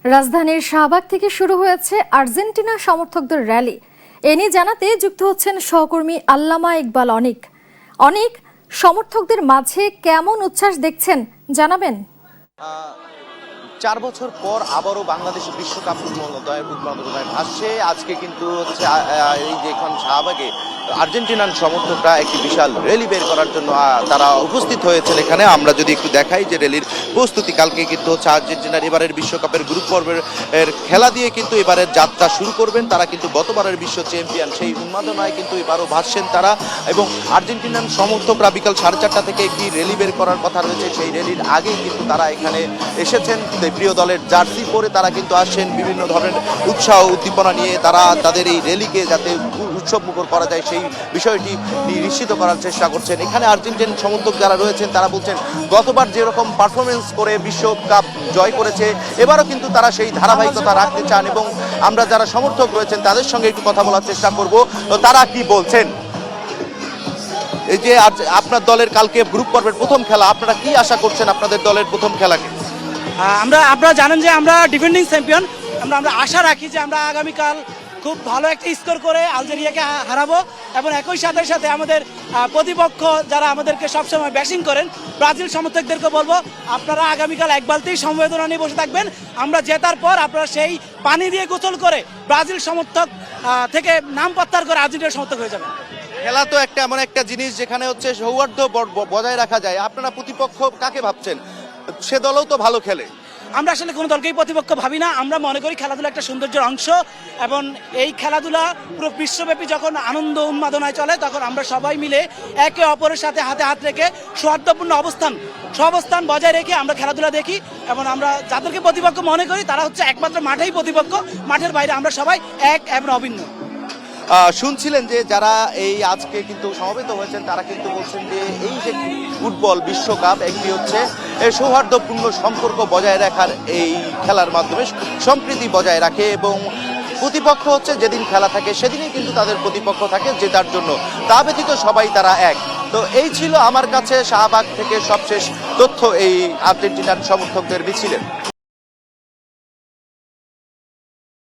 রাজধানীর শাহবাগ থেকে শুরু হয়েছে আর্জেন্টিনা সমর্থকদের র্যালি। এ নিয়ে জানাতে যুক্ত হচ্ছেন সহকর্মী আল্লামা ইকবাল অনিক। অনিক, সমর্থকদের মাঝে কেমন উচ্ছ্বাস দেখছেন জানাবেন। 4 বছর পর আবারও বাংলাদেশ বিশ্বকাপ উন্মাদনায় ভাসছে। আজকে কিন্তু হচ্ছে এই যে এখন শাহবাগে আর্জেন্টিনার সমর্থকরা একটি বিশাল র্যালি বের করার জন্য তারা উপস্থিত হয়েছেন এখানে। আমরা যদি একটু দেখাই যে র্যালির প্রস্তুতি, কালকে কিন্তু হচ্ছে আর্জেন্টিনার এবারের বিশ্বকাপের গ্রুপ পর্বের খেলা দিয়ে কিন্তু এবারের যাত্রা শুরু করবেন। তারা কিন্তু গতবারের বিশ্ব চ্যাম্পিয়ন, সেই উন্মাদনায় কিন্তু এবারও ভাসছেন তারা। এবং আর্জেন্টিনার সমর্থকরা বিকাল 4:30 থেকে একটি র্যালি বের করার কথা রয়েছে। সেই র্যালির আগেই কিন্তু তারা এখানে এসেছেন প্রিয় দলের জার্সি পরে। তারা কিন্তু আসছেন বিভিন্ন ধরনের উৎসাহ উদ্দীপনা নিয়ে। তারা তাদের এই র্যালিকে যাতে উৎসবমুখর করা যায় সেই বিষয়টি নিশ্চিত করার চেষ্টা করছেন। এখানে আর্জেন্টিন সমর্থক যারা রয়েছেন তারা বলছেন গতবার যেরকম পারফরমেন্স করে বিশ্বকাপ জয় করেছে এবারও কিন্তু তারা সেই ধারাবাহিকতা রাখতে চান। এবং আমরা যারা সমর্থক রয়েছেন তাদের সঙ্গে একটু কথা বলার চেষ্টা করব, তারা কি বলছেন। এই যে আপনার দলের কালকে গ্রুপ পর্বের প্রথম খেলা, আপনারা কি আশা করছেন আপনাদের দলের প্রথম খেলাকে? আপনারা জানেন যে আমরা ডিফেন্ডিং চ্যাম্পিয়ন। আমরা আশা রাখি যে আমরা আগামীকাল খুব ভালো একটা স্কোর করে আলজেরিয়াকে হারাবো। এবং একই সাথে সাথে আমাদের প্রতিপক্ষ যারা আমাদেরকে সবসময় ব্যাটিং করেন ব্রাজিল সমর্থকদেরকে বলবো আপনারা আগামীকাল এক বালতি সমবেদনা নিয়ে বসে থাকবেন। আমরা জেতার পর আপনারা সেই পানি দিয়ে গোসল করে ব্রাজিল সমর্থক থেকে নাম প্রত্যাহার করে আর্জেন্টিনার সমর্থক হয়ে যাবেন। খেলা তো একটা এমন একটা জিনিস যেখানে হচ্ছে সৌহার্দ্য বজায় রাখা যায়। আপনারা প্রতিপক্ষ কাকে ভাবছেন? সে দলও তো ভালো খেলে। আমরা আসলে কোনো দলকেই প্রতিপক্ষ ভাবি না। আমরা মনে করি খেলাধুলা একটা সৌন্দর্যের অংশ, এবং এই খেলাধুলা পুরো বিশ্বব্যাপী যখন আনন্দ উন্মাদনায় চলে তখন আমরা সবাই মিলে একে অপরের সাথে হাতে হাত রেখে সৌহার্দ্যপূর্ণ অবস্থান বজায় রেখে আমরা খেলাধুলা দেখি। এবং আমরা যাদেরকে প্রতিপক্ষ মনে করি তারা হচ্ছে একমাত্র মাঠেই প্রতিপক্ষ, মাঠের বাইরে আমরা সবাই এক এবং অভিন্ন। শুনছিলেন যে যারা এই আজকে কিন্তু সমবেত হয়েছেন তারা কিন্তু বলছেন যে এই যে ফুটবল বিশ্বকাপ একটি হচ্ছে সৌহার্দ্যপূর্ণ সম্পর্ক বজায় রাখার এই খেলার মাধ্যমে সম্প্রীতি বজায় রাখে। এবং প্রতিপক্ষ হচ্ছে যেদিন খেলা থাকে সেদিনই কিন্তু তাদের প্রতিপক্ষ থাকে জেতার জন্য, তা ব্যতীত সবাই তারা এক। তো এই ছিল আমার কাছে শাহবাগ থেকে সবশেষ তথ্য এই আর্জেন্টিনার সমর্থকদের মিছিলের।